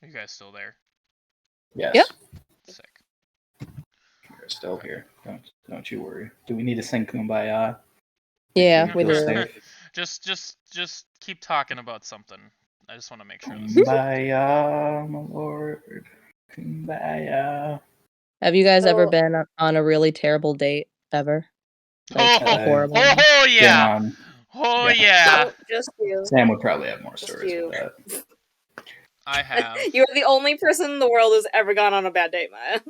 Are you guys still there? Yes. Yep. Sick. We're still here. Don't you worry. Do we need to sing Kumbaya? Yeah, we Feel do. safe? Just keep talking about something. I just want to make sure this is Kumbaya, my lord. Kumbaya. Have you guys ever So- been on a really terrible date ever? Like Oh, a horrible. oh, one? yeah. Been on- Oh, yeah. yeah. No, just you. Sam would probably have more Just stories you. with that. I have. You're the only person in the world who's ever gone on a bad date, Maya.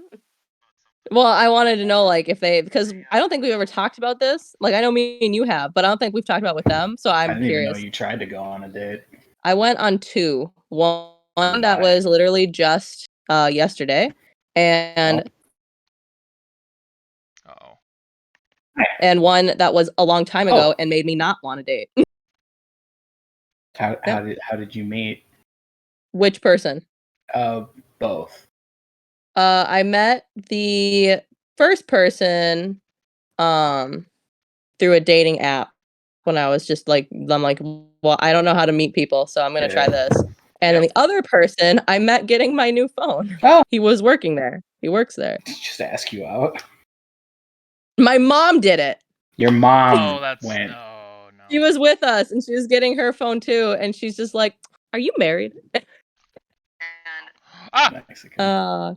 Well, I wanted to know, like, if they, because I don't think we've ever talked about this. Like, I know me and you have, but I don't think we've talked about it with them. So I I'm didn't even know curious. you tried to go on a date. I went on two. One that Why? was literally just yesterday, and Uh-oh. and one that was a long time ago and made me not want to date. How did you meet? Which person? Both. I met the first person through a dating app when I was just like, I'm like, well, I don't know how to meet people, so I'm gonna try this. And then the other person I met getting my new phone. Oh, He was working there. He works there. just to ask you out. My mom did it. Your mom Oh, that's went. no. She was with us and she was getting her phone too, and she's just like, "Are you married?" Ah! Mexican.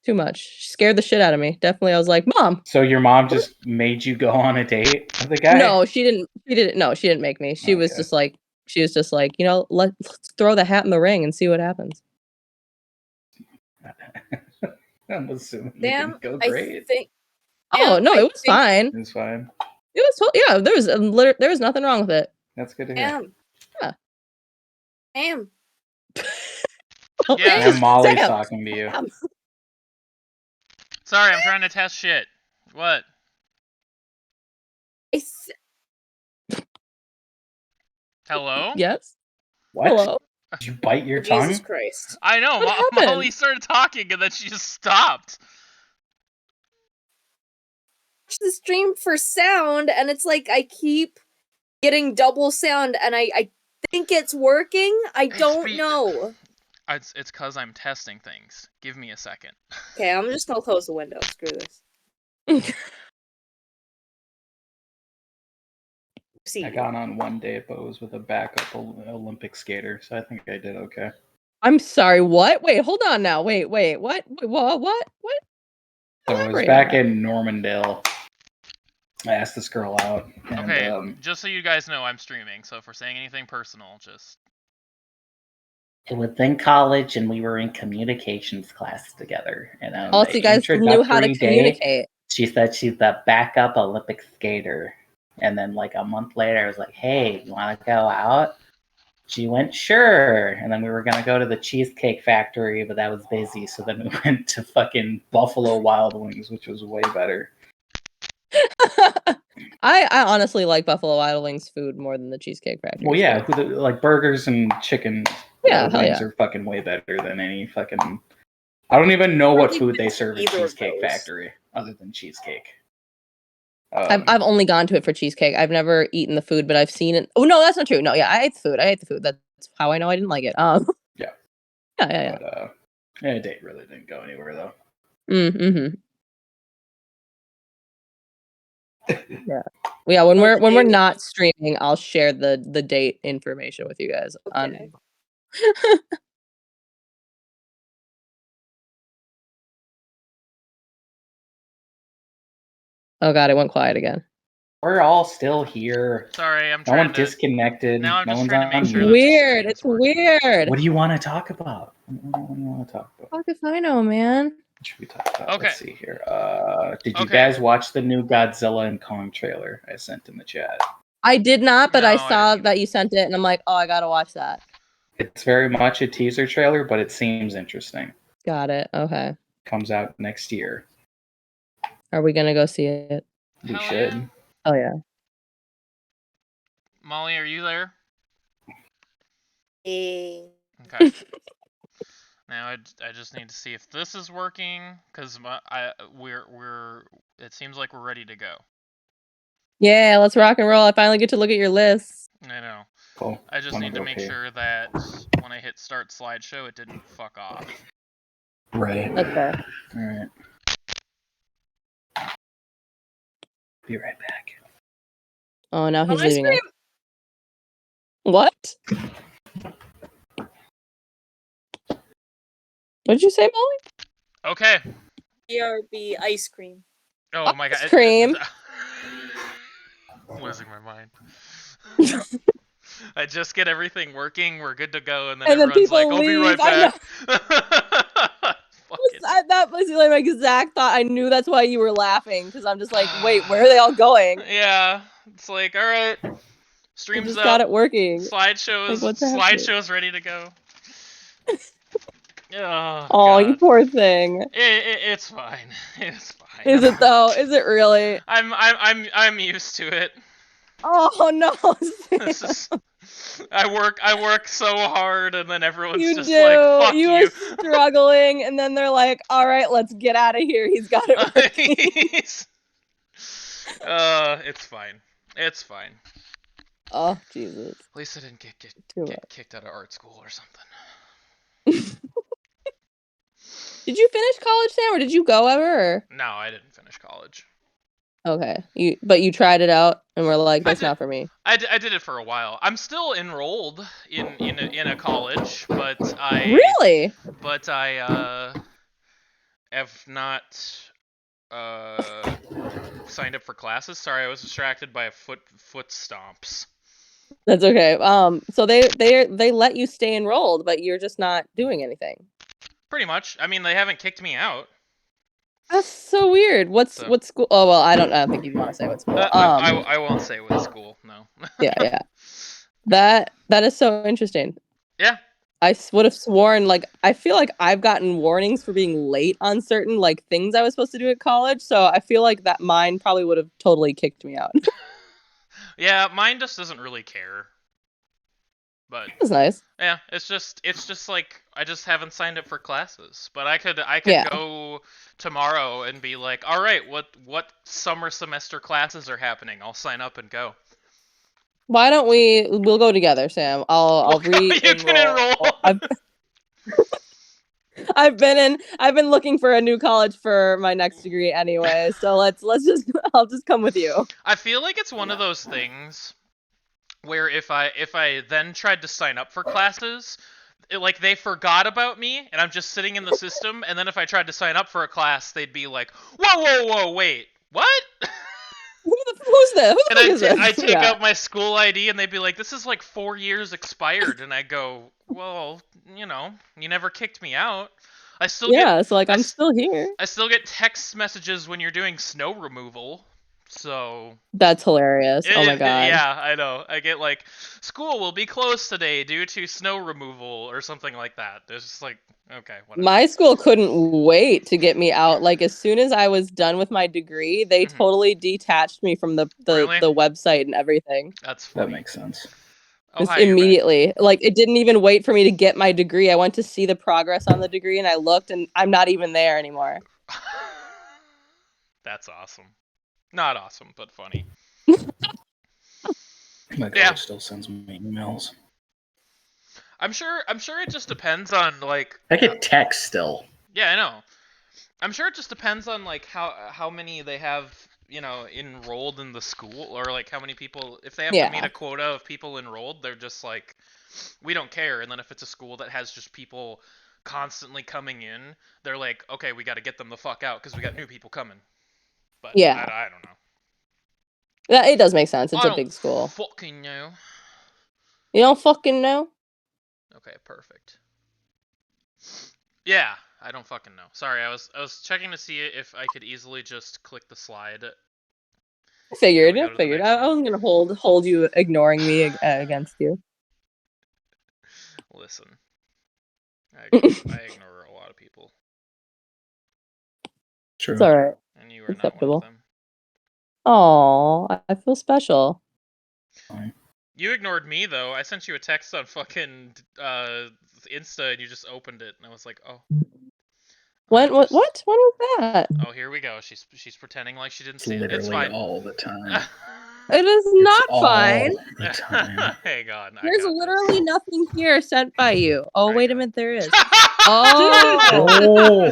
Too much. She scared the shit out of me. Definitely, I was like, "Mom." So your mom just made you go on a date with the guy? No, she didn't. No, she didn't make me. She was Okay. just like, let's throw the hat in the ring and see what happens. I'm assuming it Damn, didn't go I great. think. Oh no, I it was think- fine. It was fine. It was yeah. There was nothing wrong with it. That's good to hear. Damn. Yeah. Damn. Yeah. And Molly's Sam. talking to you. Sorry, I'm trying to test shit. What? Hello? Yes. What? Hello. Did you bite your Jesus tongue? Christ. I know. What happened? Molly started talking and then she just stopped. Watch the stream for sound, and it's like I keep getting double sound, and I think it's working. I don't know. It's because I'm testing things. Give me a second. Okay, I'm just gonna close the window. Screw this. I got on one date, but it was with a backup Olympic skater, so I think I did okay. I'm sorry. What? Wait, hold on now. Wait. What? What? So it was back in Normandale. I asked this girl out. And, Okay, just so you guys know, I'm streaming, so if we're saying anything personal, just... It was in college, and we were in communications class together. And also, you guys knew how to communicate. She said she's the backup Olympic skater. And then, like, a month later, I was like, hey, you want to go out? She went, sure. And then we were going to go to the Cheesecake Factory, but that was busy. So then we went to fucking Buffalo Wild Wings, which was way better. I honestly like Buffalo Wild Wings food more than the Cheesecake Factory. Well, yeah, like burgers and chicken wings are fucking way better than any fucking... I don't even know what food they serve at Cheesecake Factory other than cheesecake. I've only gone to it for cheesecake. I've never eaten the food, but I've seen it. Oh no, that's not true. No, yeah, I ate the food. That's how I know I didn't like it. Yeah. Yeah. But the date really didn't go anywhere though. Mm-hmm. Yeah. When we're not streaming, I'll share the date information with you guys. Okay. Oh god, it went quiet again. We're all still here. Sorry, I'm no trying one to... disconnected. Now I'm no just one's trying to make on sure mute. Weird. It's weird. What do you want to talk about? What do you want to talk about? Fuck if I know, man. What should we talk about? Okay. Let's see here. Did you guys watch the new Godzilla and Kong trailer I sent in the chat? I did not, but No, I I saw didn't. that you sent it, and I'm like, oh, I gotta watch that. It's very much a teaser trailer, but it seems interesting. Got it. Okay. Comes out next year. Are we gonna go see it? We Hell should. yeah. Oh yeah. Molly, are you there? Eh. Okay. Now I just need to see if this is working, because it seems like we're ready to go. Yeah, let's rock and roll. I finally get to look at your list. I know. Cool. I just Wanna need to go make pee. sure that when I hit start slideshow, it didn't fuck off. Right. That's fair. All right. Be right back. Oh, now he's ice leaving us. cream. What? What'd you say, Molly? Okay. BRB ice cream. Oh my god. Ice cream. I'm losing my mind. I just get everything working, we're good to go, and then And then everyone's people like, I'll be right leave. I know. back. Fuck it. That was like my exact thought. I knew that's why you were laughing, because I'm just like, wait, where are they all going? Yeah. It's like, alright. I Stream's just up. got it working. Slideshow's ready to go. Oh, Oh, God. you poor thing. It's fine. It's fine. Is it though? Is it really? I'm used to it. Oh no, This is I work so hard, and then everyone's you just do. like, fuck You you. were struggling, and then they're like, "All right, let's get out of here. He's got it working." It's fine. It's fine. Oh Jesus! At least I didn't get Too much. kicked out of art school or something. Did you finish college, Sam, or did you go ever? Or? No, I didn't finish college. Okay, but you tried it out, and we're like, "That's not for me." I did it for a while. I'm still enrolled in a college, but I Really? But I have not signed up for classes. Sorry, I was distracted by a foot stomps. That's okay. So they let you stay enrolled, but you're just not doing anything. Pretty much. I mean, they haven't kicked me out. That's so weird. What school? Oh well, I don't think you want to say what school. I won't say what school. No. yeah. That is so interesting. Yeah. I would have sworn, like, I feel like I've gotten warnings for being late on certain, like, things I was supposed to do at college, so I feel like that mine probably would have totally kicked me out. Yeah, mine just doesn't really care. But That's nice. Yeah, it's just like I just haven't signed up for classes. But I could go tomorrow and be like, all right, what summer semester classes are happening? I'll sign up and go. Why don't we'll go together, Sam. I'll You can enroll. I've been looking for a new college for my next degree anyway, so I'll just come with you. I feel like it's one of those things where if I then tried to sign up for classes, like they forgot about me and I'm just sitting in the system, and then if I tried to sign up for a class, they'd be like, whoa, wait, what? Who's this? And I take out my school ID and they'd be like, this is like 4 years expired, and I go, well, you never kicked me out. I'm still here. I still get text messages when you're doing snow removal. So that's hilarious. Oh my god. Yeah, I know. I get like, school will be closed today due to snow removal or something like that. It's just like, okay, whatever. My school couldn't wait to get me out. Like, as soon as I was done with my degree, they totally detached me from the website and everything. That's funny. That makes sense. Just immediately. Like, it didn't even wait for me to get my degree. I went to see the progress on the degree and I looked and I'm not even there anymore. That's awesome. Not awesome, but funny. My college still sends me emails. I'm sure it just depends on, like, I get texts still. Yeah, I know. I'm sure it just depends on, like, how many they have, enrolled in the school, or like how many people, if they have to meet a quota of people enrolled, they're just like, we don't care. And then if it's a school that has just people constantly coming in, they're like, okay, we got to get them the fuck out because we got new people coming. But I don't know. Yeah, it does make sense. It's a big school. Fucking know. You don't fucking know? Okay, perfect. Yeah, I don't fucking know. Sorry, I was checking to see if I could easily just click the slide. I figured. I wasn't gonna hold you ignoring me against you. Listen, I ignore a lot of people. True. It's alright. And you are acceptable. Not one of them. Aww, I feel special. Fine. You ignored me though. I sent you a text on fucking Insta and you just opened it, and I was like, oh. What? When was that? Oh, here we go. She's pretending like she didn't see it. It's fine. All the time. It is not fine. The time. Hang on. There's literally nothing here sent by you. Oh, wait a minute, there is. Oh.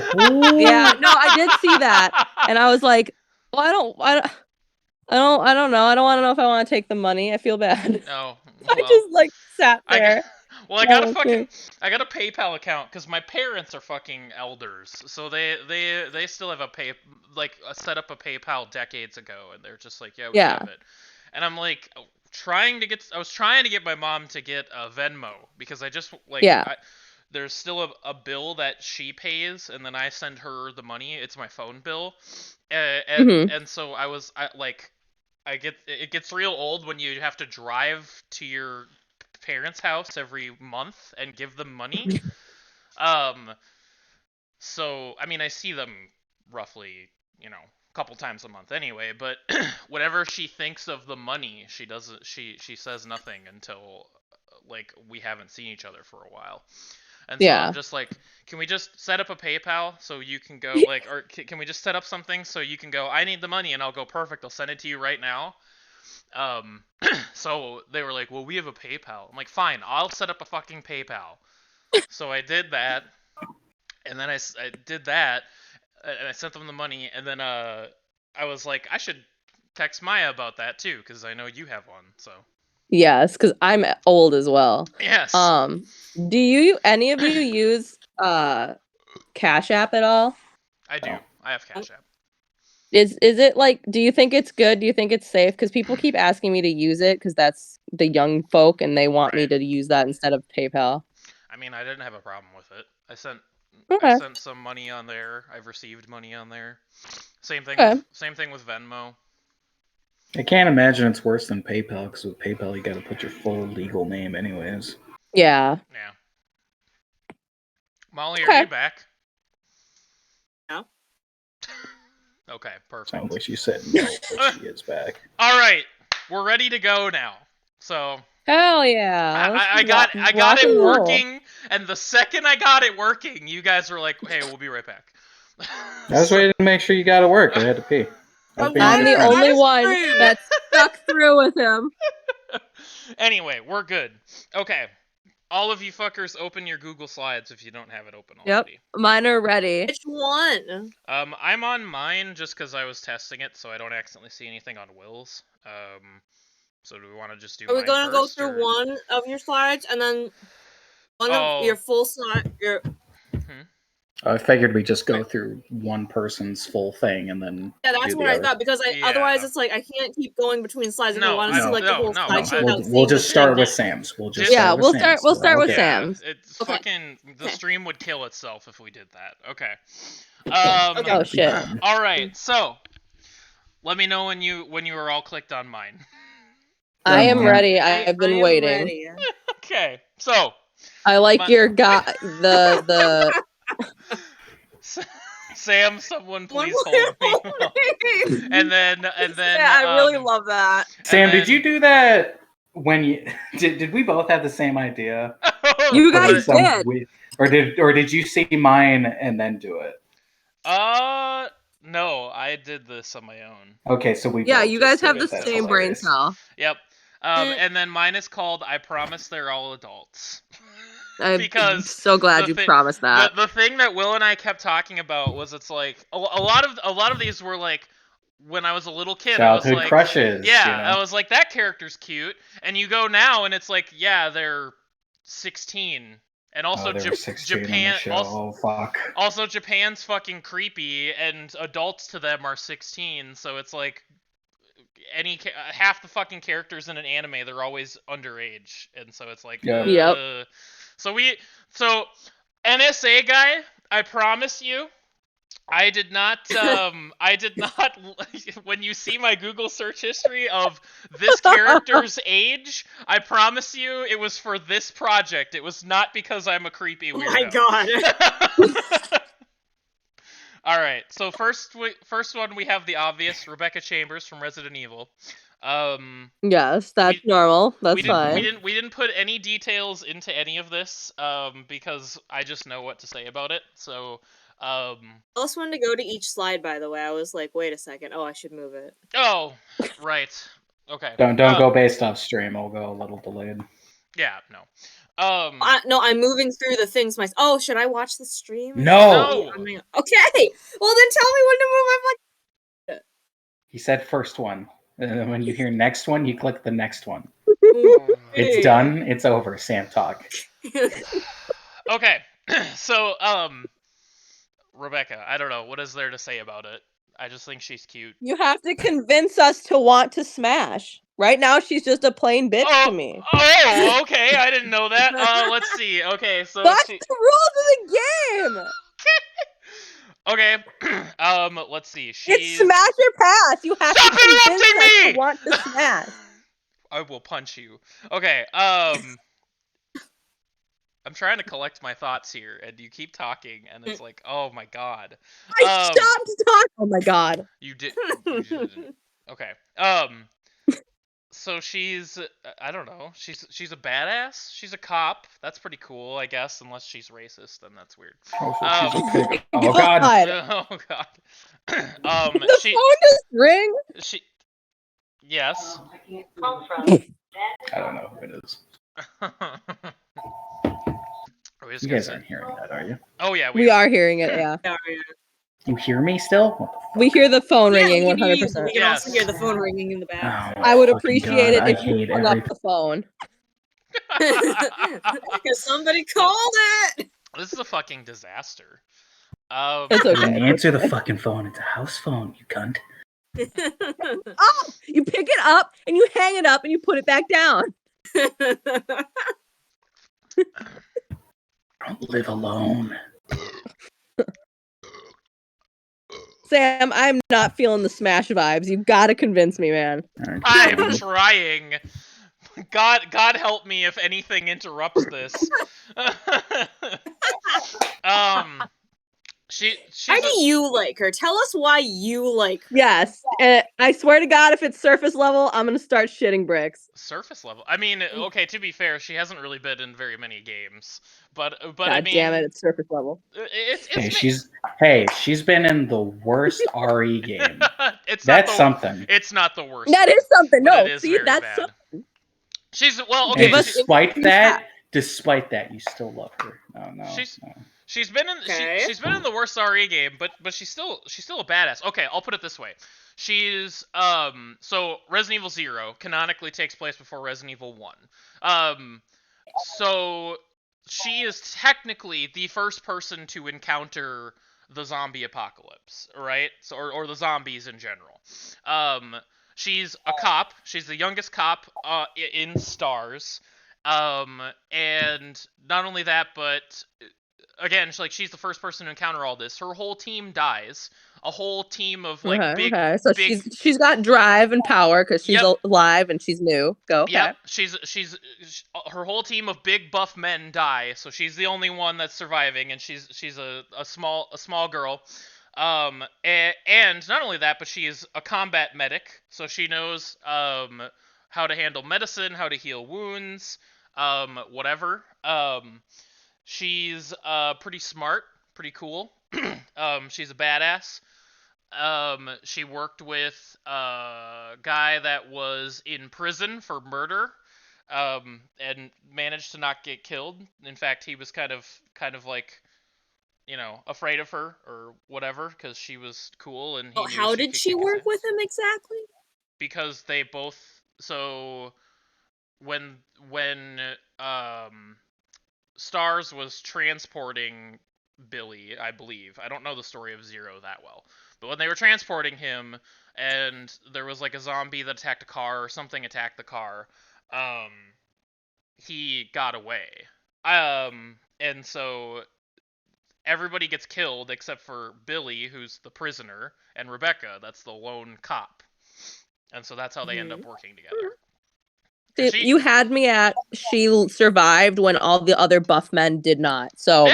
Yeah, no, I did see that, and I was like, well, I don't know. I don't know if I want to take the money. I feel bad. No. I just like sat there. I got a PayPal account because my parents are fucking elders, so they still have set up a PayPal decades ago, and they're just like, yeah, we have it. And I'm like I was trying to get my mom to get a Venmo because I just there's still a bill that she pays, and then I send her the money. It's my phone bill, and so it gets real old when you have to drive to your parents' house every month and give them money. So I mean, I see them roughly, a couple times a month anyway, but whenever she thinks of the money, she says nothing until we haven't seen each other for a while. And so I'm just like, can we just set up a PayPal so you can go or can we just set up something so you can go, I need the money, and I'll go, perfect, I'll send it to you right now. So they were like, well, we have a PayPal. I'm like, fine, I'll set up a fucking PayPal. So I did that, and then I did that, and I sent them the money, and then I was like, I should text Maya about that too, because I know you have one. So yes, because I'm old as well. Yes. Do any of you use Cash App at all? I do. I have Cash App. Is it do you think it's good? Do you think it's safe? Because people keep asking me to use it because that's the young folk and they want me to use that instead of PayPal. I mean, I didn't have a problem with it. I sent some money on there. I've received money on there. Same thing with Venmo. I can't imagine it's worse than PayPal, because with PayPal you got to put your full legal name anyways. Yeah. Molly, are you back? No. Okay, perfect. Sounds like she said no, but she is back. All right, we're ready to go now. So hell yeah! I got it working, and the second I got it working, you guys were like, "Hey, we'll be right back." I was waiting to make sure you got it work. I had to pee. I'm the only one that stuck through with him. Anyway, we're good. Okay. All of you fuckers, open your Google Slides if you don't have it open already. Yep, mine are ready. Which one? I'm on mine just because I was testing it, so I don't accidentally see anything on Will's. So do we want to just do? Are we going to go through one of your slides and then one of your full slide? I figured we just go through one person's full thing and then. Yeah, that's what I thought, because otherwise it's like I can't keep going between slides if I want to see the whole slideshow. We'll just start with Sam's. We'll start with Sam's. It's fucking the stream would kill itself if we did that. Okay. Oh shit. All right, so let me know when you are all clicked on mine. I am ready. I've been waiting. Okay, so I like your guy. The. Sam, someone please hold me. And then. Yeah, I really love that. Sam, did you do that when you did? We both have the same idea? You guys did. Or did you see mine and then do it? No, I did this on my own. Okay, so we. Yeah, you guys have the same brain cell. Yep. And then mine is called "I Promise They're All Adults." I'm so glad you promised that. The thing that Will and I kept talking about was it's like a lot of these were like when I was a little kid. Childhood I was like, crushes. Yeah, I was like, that character's cute, and you go now and it's like, yeah, they're 16. And also Japan. Also, Japan's fucking creepy, and adults to them are 16. So it's like half the fucking characters in an anime, they're always underage, and so it's like, yep. So NSA guy, I promise you, I did not. When you see my Google search history of this character's age, I promise you it was for this project. It was not because I'm a creepy weirdo. Oh my god. All right. So first one, we have the obvious Rebecca Chambers from Resident Evil. Yes, that's normal. That's fine. We didn't put any details into any of this because I just know what to say about it. So. I also wanted to go to each slide, by the way. I was like, wait a second. Oh, I should move it. Oh, right. Okay. Don't go based off stream. I'll go a little delayed. Yeah, no. No, I'm moving through the things myself. Oh, should I watch the stream? No. Okay. Well, then tell me when to move. I'm like. He said first one, and then when you hear next one, you click the next one. Okay. It's done. It's over. Sam talk. Okay. So, Rebecca, I don't know. What is there to say about it? I just think she's cute. You have to convince us to want to smash. Right now, she's just a plain bitch to me. Oh, okay. I didn't know that. Let's see. Okay, so that's the rules of the game. Okay. Let's see. It's smash or pass. You have Stop to convince interrupting us me! to want to smash. I will punch you. Okay. I'm trying to collect my thoughts here, and you keep talking, and it's like, oh my god. I stopped talking. Oh my god. You didn't. Okay. So she's, I don't know. She's a badass. She's a cop. That's pretty cool, I guess, unless she's racist, then that's weird. Oh, so she's a pig. Oh god. Oh god. Did the phone just ring? Yes. I don't know who it is. You guys aren't hearing that, are you? Oh yeah, we are hearing it. Yeah. You hear me still? We hear the phone ringing 100%. We can also hear the phone ringing in the back. Oh, I would appreciate it if you hate hung up the phone. Because somebody called it. This is a fucking disaster. It's okay. Answer the fucking phone. It's a house phone, you cunt. Oh, you pick it up and you hang it up and you put it back down. I don't live alone. Sam, I'm not feeling the smash vibes. You gotta convince me, man. I'm trying. God help me if anything interrupts this. How do you like her? Tell us why you like her. Yes. I swear to God, if it's surface level, I'm gonna start shitting bricks. Surface level? I mean, okay, to be fair, she hasn't really been in very many games. But God I mean, damn it, it's surface level. She's been in the worst RE game. That's something. It's not the worst. That is something. No, see, that's bad. Something. She's okay. Despite that, you still love her. No. She's been in she's been in the worst RE game, but she's still a badass. Okay, I'll put it this way. She's so Resident Evil 0 canonically takes place before Resident Evil 1. So she is technically the first person to encounter the zombie apocalypse, right? So or the zombies in general. She's a cop. She's the youngest cop in Stars. And not only that, but again, she's the first person to encounter all this. Her whole team dies. A whole team of big. So she's got drive and power because she's alive and she's new. Go. Okay. Yep. She's her whole team of big buff men die. So she's the only one that's surviving, and she's a small girl. And not only that, but she is a combat medic, so she knows how to handle medicine, how to heal wounds, whatever. She's pretty smart, pretty cool. She's a badass. She worked with a guy that was in prison for murder, and managed to not get killed. In fact, he was kind of like, afraid of her or whatever because she was cool and he knew how did she work with him exactly? Because they both when Stars was transporting Billy, I believe. I don't know the story of Zero that well. But when they were transporting him and there was a zombie that attacked a car or something attacked the car, he got away. And so everybody gets killed except for Billy, who's the prisoner, and Rebecca, that's the lone cop. And so that's how they end up working together. You had me at she survived when all the other buff men did not. So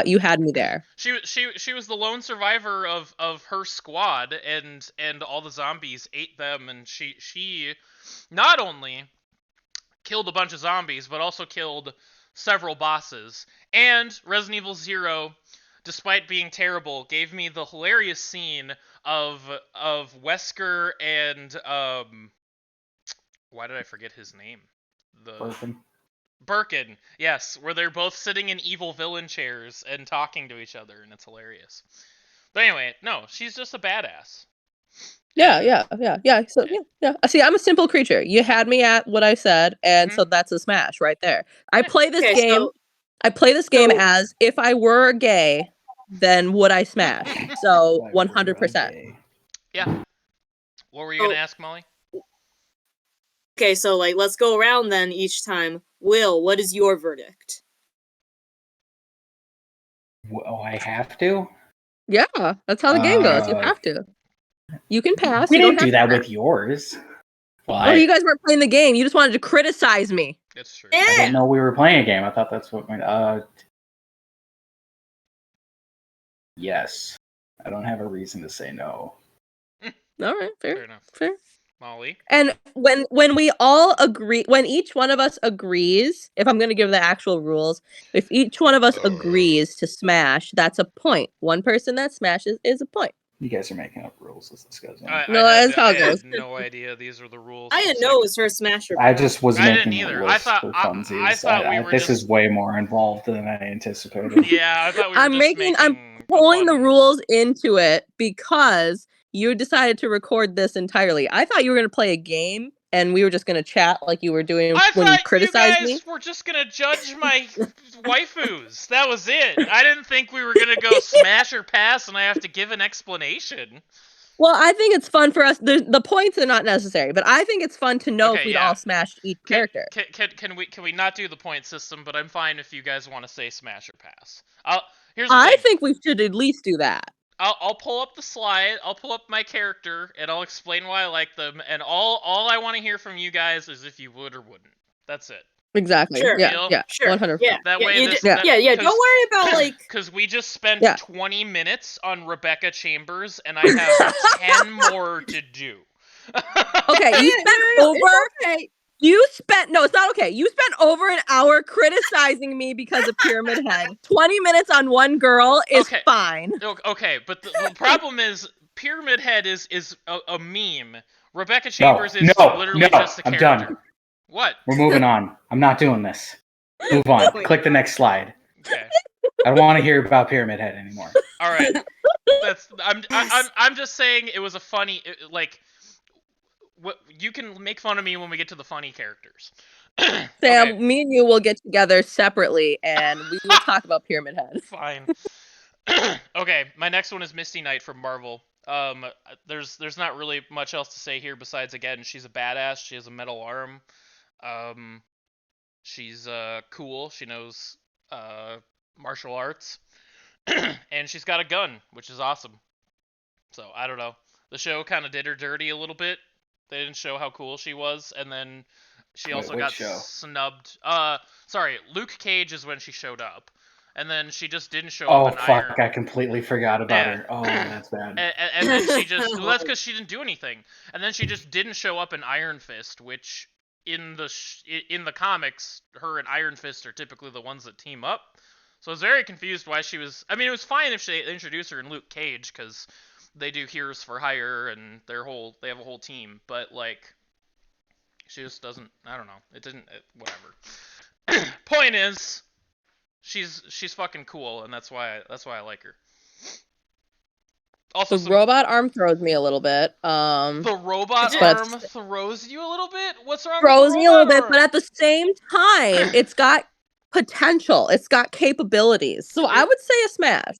you had me there. She was the lone survivor of her squad, and all the zombies ate them, and she not only killed a bunch of zombies, but also killed several bosses. And Resident Evil 0, despite being terrible, gave me the hilarious scene of Wesker and Why did I forget his name? Birkin. Yes, where they're both sitting in evil villain chairs and talking to each other, and it's hilarious. But anyway, no, she's just a badass. Yeah. So yeah. See, I'm a simple creature. You had me at what I said, and so that's a smash right there. I play this game. I play this game as if I were gay, then would I smash? So 100%. Yeah. What were you gonna ask, Molly? Okay, so like let's go around then each time. Will, what is your verdict? Oh, I have to? Yeah, that's how the game goes. You have to. You can pass. We didn't do that with yours. Well, you guys weren't playing the game. You just wanted to criticize me. That's true. I didn't know we were playing a game. I thought that's what yes. I don't have a reason to say no. All right, fair enough. Fair. Molly. And when we all agree, when each one of us agrees, if I'm going to give the actual rules, if each one of us agrees to smash, that's a point. One person that smashes is a point. You guys are making up rules as this goes on. That's how it goes. I had no idea these were the rules. I didn't know it was her smasher. I just was making didn't either. a list for funsies. I thought this is way more involved than I anticipated. Yeah, I thought we were I'm pulling the rules into it because you decided to record this entirely. I thought you were going to play a game and we were just going to chat like you were doing when you criticized me. I thought you guys were just going to judge my waifus. That was it. I didn't think we were going to go smash or pass and I have to give an explanation. Well, I think it's fun for us. The points are not necessary, but I think it's fun to know if we'd all smash each character. Can we not do the point system? But I'm fine if you guys want to say smash or pass. I think we should at least do that. I'll pull up the slide. I'll pull up my character, and I'll explain why I like them. And all I want to hear from you guys is if you would or wouldn't. That's it. Exactly. Sure. Yeah. Sure. 100%. Yeah. That way. Don't worry about like. Because we just spent 20 minutes on Rebecca Chambers, and I have 10 more to do. Okay, you spent over. Okay. You spent no, it's not okay. You spent over an hour criticizing me because of Pyramid Head. 20 minutes on one girl is fine. Okay, but the problem is Pyramid Head is a meme. Rebecca Chambers is literally just a character. I'm done. What? We're moving on. I'm not doing this. Move on. Click the next slide. Okay. I don't want to hear about Pyramid Head anymore. All right. I'm just saying it was a funny you can make fun of me when we get to the funny characters. Sam, me and you will get together separately and we will talk about Pyramid Head. Fine. Okay, my next one is Misty Knight from Marvel. There's not really much else to say here besides, again, she's a badass. She has a metal arm. She's cool. She knows martial arts. And she's got a gun, which is awesome. So, I don't know. The show kind of did her dirty a little bit. They didn't show how cool she was, and then she also got snubbed. Sorry, Luke Cage is when she showed up. And then she just didn't show up in Iron. I completely forgot about her. Oh, that's bad. And then she just... Well, that's because she didn't do anything. And then she just didn't show up in Iron Fist, which in the comics, her and Iron Fist are typically the ones that team up. So I was very confused why she was... I mean, it was fine if they introduced her in Luke Cage, because they do Heroes for Hire, and they have a whole team. But, like, she just doesn't... I don't know. It didn't... whatever. Point is... She's fucking cool, and that's why I like her. Also, the robot arm throws me a little bit. The robot arm throws you a little bit? What's wrong with the robot throws me a little bit, but at the same time, it's got potential. It's got capabilities. So I would say a smash.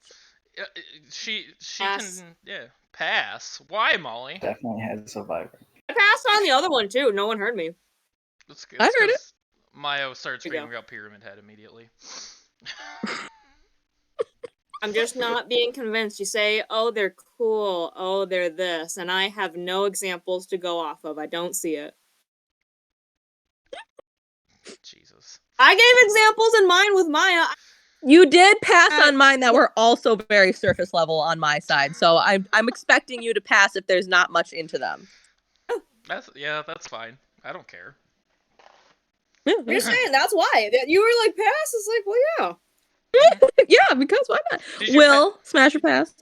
She pass. Can pass. Why, Molly? Definitely has a vibe. I passed on the other one too. No one heard me. I heard it. Mayo starts screaming about Pyramid Head immediately. I'm just not being convinced. You say, oh, they're cool, oh, they're this, and I have no examples to go off of. I don't see it. Jesus. I gave examples in mine with Maya. You did pass on mine that were also very surface level on my side, so I'm expecting you to pass if there's not much into them. That's fine. I don't care. You're saying that's why. You were like, pass? It's like, well, yeah. Yeah, because why not? Will, smash or pass?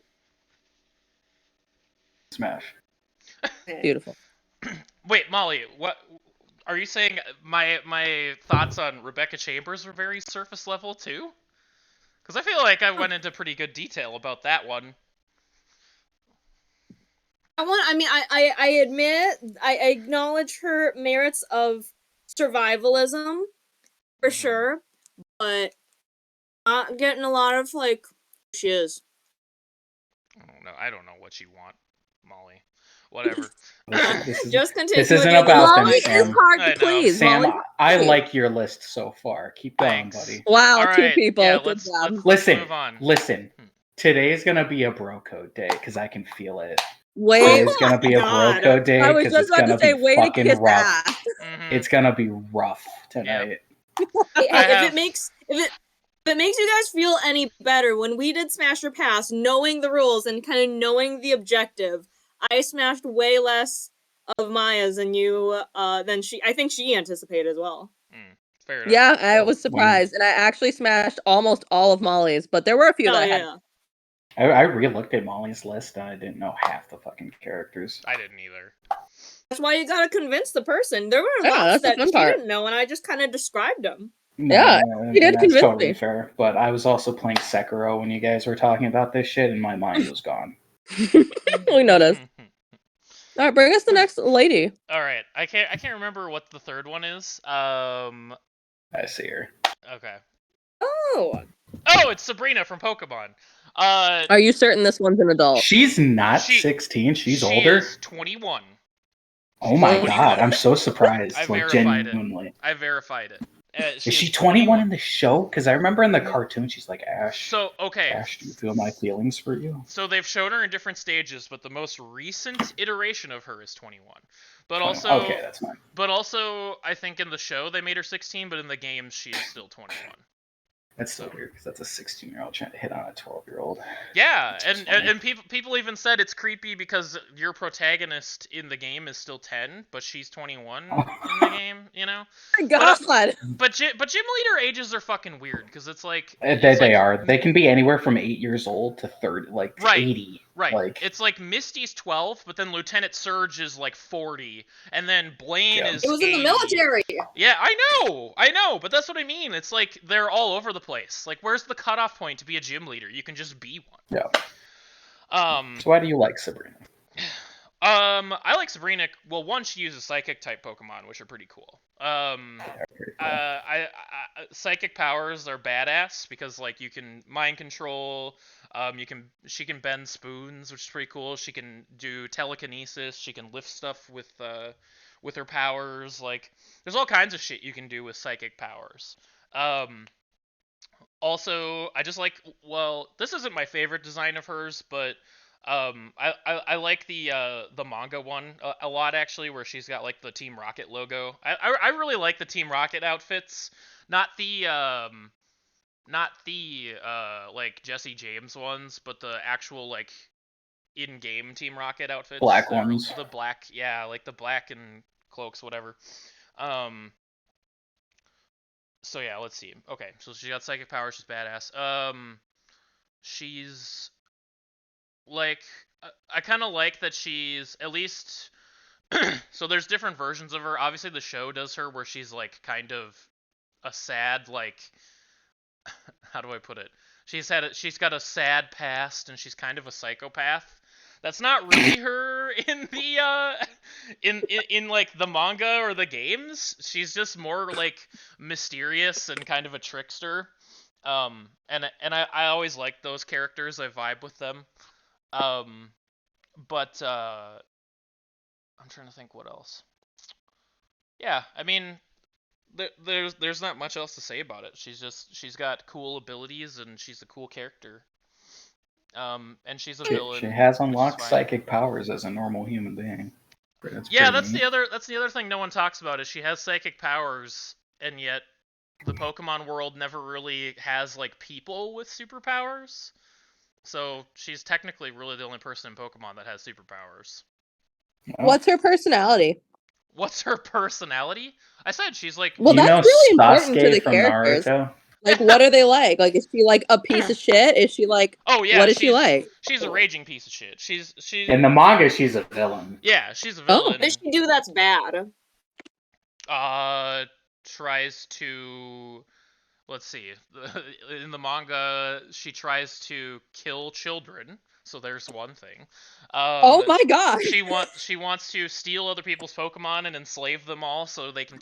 Smash. Beautiful. Wait, Molly, what Are you saying my thoughts on Rebecca Chambers were very surface level too? Because I feel like I went into pretty good detail about that one. I admit, I acknowledge her merits of survivalism, for sure, but not getting a lot of, like, she is. I don't know what you want, Molly. Whatever. Just continue. This isn't about them, Molly Sam. is hard to please. Sam, Molly, I like your list so far. Keep going, buddy. Wow, All 2 right, people. yeah, Good job. Listen, move on. listen. Today's gonna be a bro code day because I can feel it. Wait, Today's gonna be a bro code day I was because just it's about gonna to say, be way to fucking kiss rough. ass. It's gonna be rough tonight. If it makes you guys feel any better, when we did Smash or Pass, knowing the rules and kind of knowing the objective, I smashed way less of Maya's than you than she. I think she anticipated as well. Fair enough. Yeah, I was surprised, and I actually smashed almost all of Molly's, but there were a few that I had. I re-looked at Molly's list and I didn't know half the fucking characters. I didn't either. That's why you gotta convince the person. There were lots that she didn't know, and I just kind of described them. Yeah, you did convince totally me. Fair, but I was also playing Sekiro when you guys were talking about this shit, and my mind was gone. We noticed. All right, bring us the next lady. All right, I can't remember what the third one is. I see her. Okay. Oh, it's Sabrina from Pokemon. Are you certain this one's an adult? She's not 16. She's older. She is 21. Oh my god, I'm so surprised. I like verified genuinely. it. I verified it. Is she 21 in the show? Because I remember in the cartoon she's like, Ash. So, okay. Ash, do you feel my feelings for you? So they've shown her in different stages, but the most recent iteration of her is 21. But also, okay, that's fine. But also, I think in the show they made her 16, but in the game she's still 21. That's so weird because that's a 16-year-old trying to hit on a 12-year-old. Yeah, and people even said it's creepy because your protagonist in the game is still 10, but she's 21 in the game. You know? Oh my god! But gym leader ages are fucking weird because it's like they are. They can be anywhere from 8 years old to 30, like to 80. Right. Like, it's like Misty's 12, but then Lieutenant Surge is like 40, and then Blaine is. It was 80. In the military. Yeah, I know, but that's what I mean. It's like they're all over the place. Like, where's the cutoff point to be a gym leader? You can just be one. Yeah. So why do you like Sabrina? I like Sabrina. Well, one, she uses psychic type Pokemon, which are pretty cool. Psychic powers are badass because like you can mind control. She can bend spoons, which is pretty cool. She can do telekinesis. She can lift stuff with her powers. Like, there's all kinds of shit you can do with psychic powers. Also, I just like. Well, this isn't my favorite design of hers, but I like the manga one a lot actually, where she's got like the Team Rocket logo. I really like the Team Rocket outfits, not the like Jesse James ones, but the actual like in-game Team Rocket outfits. Black ones. The black, yeah, like the black and cloaks, whatever. So yeah, let's see. Okay, so she got psychic power. She's badass. She's like, I kind of like that she's at least. So there's different versions of her. Obviously, the show does her where she's like kind of a sad, like, how do I put it? She's got a sad past, and she's kind of a psychopath. That's not really her in the in like the manga or the games. She's just more like mysterious and kind of a trickster. And I always like those characters. I vibe with them. But I'm trying to think what else. Yeah, I mean, there's not much else to say about it. She's got cool abilities and she's a cool character. And she's a villain. She has unlocked psychic powers as a normal human being. That's the other thing no one talks about is she has psychic powers, and yet the Pokemon world never really has like people with superpowers. So she's technically really the only person in Pokemon that has superpowers. What's her personality? What's her personality? I said she's like. Well, that's really important to the characters. Naruto? Like, what are they like? Like, is she like a piece of shit? Is she like? Oh yeah. What is she like? She's a raging piece of shit. She's in the manga. She's a villain. Yeah, she's a villain. What does she do that's bad? tries to, let's see, in the manga, she tries to kill children. So there's one thing. Oh my god! She wants to steal other people's Pokemon and enslave them all, so they can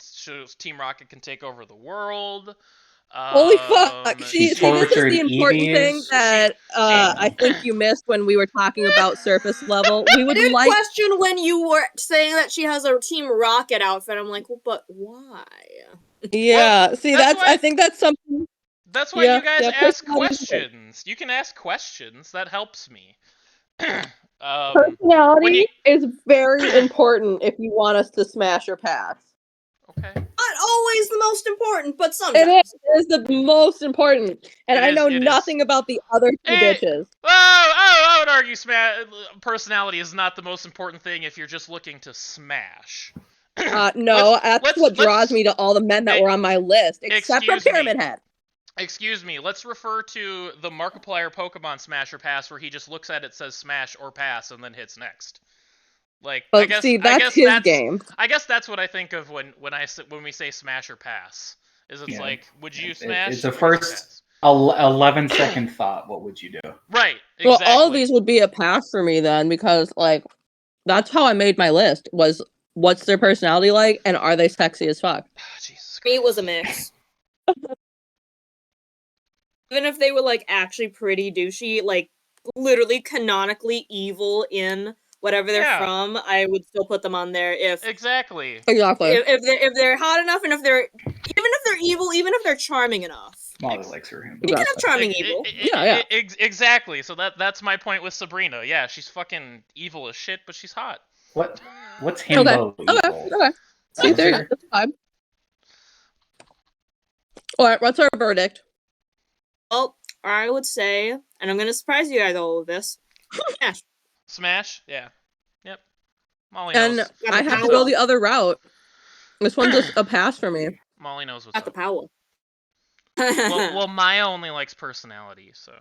Team Rocket can take over the world. Holy fuck! She tortured the important thing that I think you missed when we were talking about surface level. We would question when you were saying that she has a Team Rocket outfit. I'm like, well, but why? Yeah, well, see, I think that's something. That's why you guys ask questions. You can ask questions. That helps me. Personality is very important if you want us to smash or pass. Okay. Not always the most important, but sometimes. It is the most important. And I know nothing about the other two bitches. I would argue personality is not the most important thing if you're just looking to smash. No, that's what draws me to all the men that were on my list, except for Pyramid Head. Excuse me, let's refer to the Markiplier Pokemon Smash or Pass where he just looks at it, says Smash or Pass, and then hits next. Like, I guess that's game. I guess that's what I think of when we say Smash or Pass. Is it's like, would you smash? It's a first 11-second thought. What would you do? Right. Exactly. Well, all of these would be a pass for me then, because like that's how I made my list. Was what's their personality like, and are they sexy as fuck? Jesus Christ. Me, it was a mix. Even if they were like actually pretty douchey, like literally canonically evil in whatever they're from, I would still put them on there if exactly if they're hot enough, and if they're evil, even if they're charming enough. Molly likes her. You can have charming evil. Yeah. Exactly. So that's my point with Sabrina. Yeah, she's fucking evil as shit, but she's hot. What's himbo evil? Okay. See, that's fine. All right, what's our verdict? Well, I would say, and I'm gonna surprise you guys all with this. Smash? Yeah. Yep. Molly knows. And I have to go the other route. This one's just a pass for me. Molly knows what's up. The power. well, Maya only likes personality, so.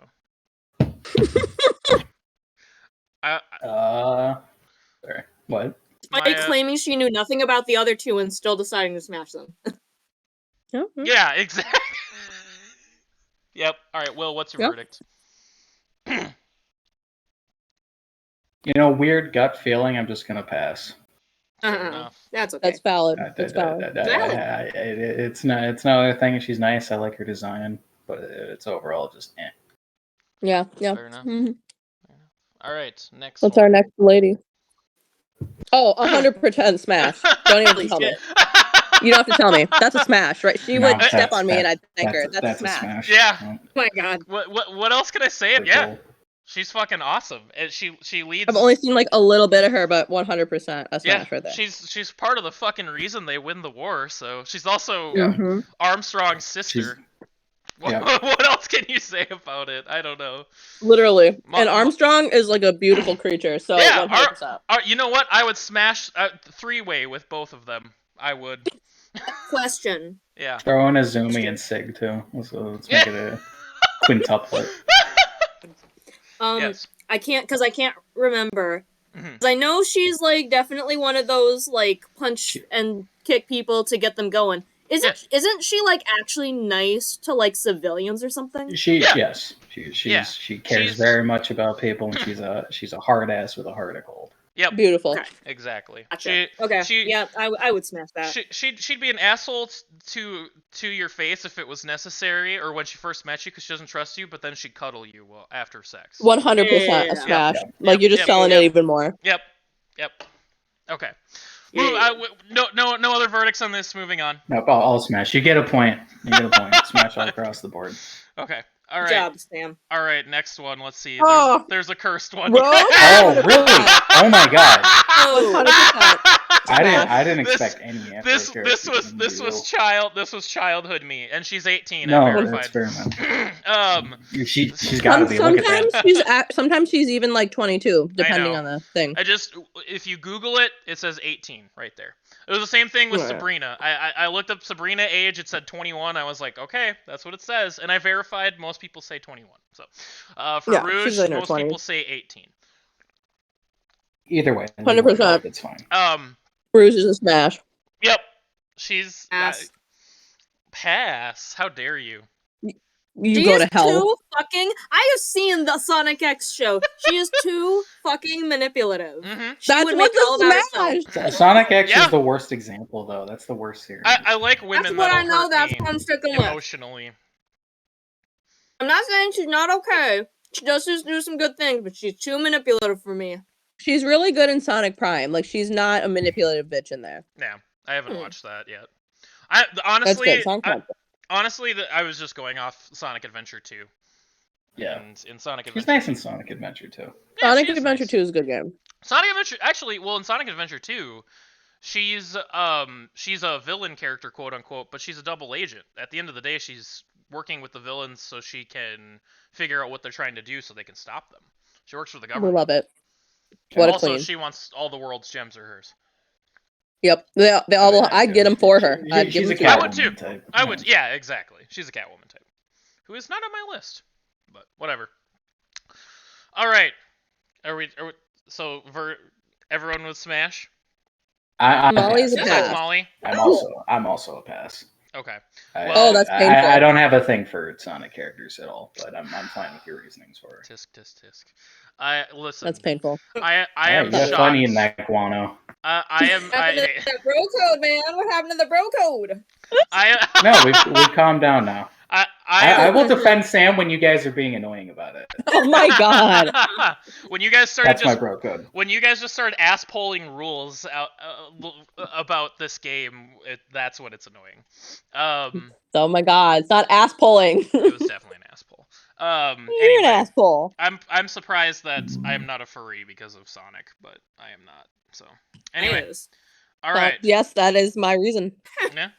Sorry. What? Despite claiming she knew nothing about the other two and still deciding to smash them. Yeah, exactly. Yep. All right, Will, what's your verdict? Weird gut feeling. I'm just gonna pass. That's okay. That's valid. That's valid. It's not a thing. She's nice. I like her design, but it's overall just eh. Yeah. Fair enough. Mm-hmm. All right, next. What's our next lady? Oh, 100% smash. Don't even tell me. You don't have to tell me. That's a smash, right? She would step on me and I'd thank her. That's a smash. Yeah. Oh my god. What else can I say? Yeah. She's fucking awesome. She leads. I've only seen like a little bit of her, but 100% a smash right there. She's part of the fucking reason they win the war. So she's also Armstrong's sister. What else can you say about it? I don't know. Literally, and Armstrong is like a beautiful creature. So 100%. You know what? I would smash three-way with both of them. I would. Question. Yeah. Throw in a Zoomy and Sig too. Let's make it a quintuplet. Yes. I can't remember. Mm-hmm. I know she's like definitely one of those like punch and kick people to get them going. Isn't she like actually nice to like civilians or something? She cares very much about people, and she's a hard ass with a heart of gold. Yep. Beautiful. Okay. Exactly. Gotcha. I would smash that. She'd be an asshole to your face if it was necessary, or when she first met you because she doesn't trust you, but then she'd cuddle you after sex. 100% a smash. Like you're just selling it even more. Yep. Okay. No other verdicts on this. Moving on. Nope. I'll smash. You get a point. Smash all across the board. Okay. All right. Good job, Sam. All right, next one. Let's see. Oh. There's a cursed one. Oh, really? Oh my god. 100%. I didn't expect any. This was childhood me, and she's 18. No, that's fair enough. She's got to be. Sometimes she's even like 22, depending on the thing. If you Google it, it says 18 right there. It was the same thing with Sabrina. I looked up Sabrina age. It said 21. I was like, okay, that's what it says. And I verified most people say 21. So for Rouge, most people say 18. Either way, 100%. It's fine. Rouge is a smash. Yep. She's pass. How dare you? You go to hell. Too fucking. I have seen the Sonic X show. She is too fucking manipulative. That's what the Smash. Sonic X is the worst example, though. That's the worst series. I like women. That's what I know. Hurt that's me what I'm sticking with. Emotionally. I'm not saying she's not okay. She does just do some good things, but she's too manipulative for me. She's really good in Sonic Prime. Like, she's not a manipulative bitch in there. Yeah, I haven't watched that yet. Honestly, I was just going off Sonic Adventure 2. Yeah. And in Sonic Adventure, she's nice in Sonic Adventure 2. Yeah, Sonic Adventure 2 is a good game. Sonic Adventure, actually, well, in Sonic Adventure 2, she's a villain character, quote unquote, but she's a double agent. At the end of the day, she's working with the villains so she can figure out what they're trying to do so they can stop them. She works for the government. We love it. What also, a queen. She wants all the world's gems are hers. Yep, they all will. I'd get them for her. I'd give them to her. I would too. Type. I would. Yeah, exactly. She's a Catwoman type, who is not on my list, but whatever. All right, are we so everyone would Smash? Molly's a pass. Molly. I'm also a pass. Okay. Well, that's painful. I don't have a thing for Sonic characters at all, but I'm fine with your reasonings for it. Tisk. Listen. That's painful. I am shocked. Funny in that guano. I am. What happened to the bro code, man? What happened to the bro code? No, we calmed down now. I will defend Sam when you guys are being annoying about it. Oh my god! When you guys started, that's my bro code. When you guys just started ass-polling rules out about this game, that's when it's annoying. Oh my god! It's not ass-polling. It was definitely an ass-pull. You're an asshole. I'm surprised that I am not a furry because of Sonic, but I am not. So anyway, all right. Yes, that is my reason. Yeah.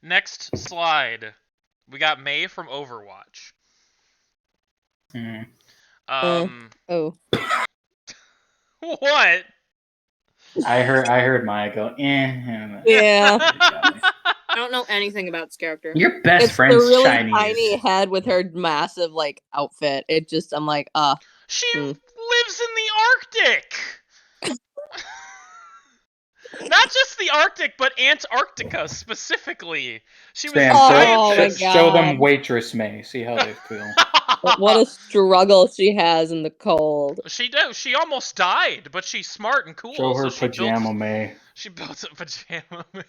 Next slide. We got May from Overwatch. Oh. What? I heard Maya go, eh. Yeah. I don't know anything about this character. Your best friend's the really Chinese. tiny head with her massive outfit. It just I'm like, She lives in the Arctic. Not just the Arctic, but Antarctica specifically. She was show them waitress May. See how they feel. What a struggle she has in the cold. She does. She almost died, but she's smart and cool. Show her pajama May. She built a pajama May.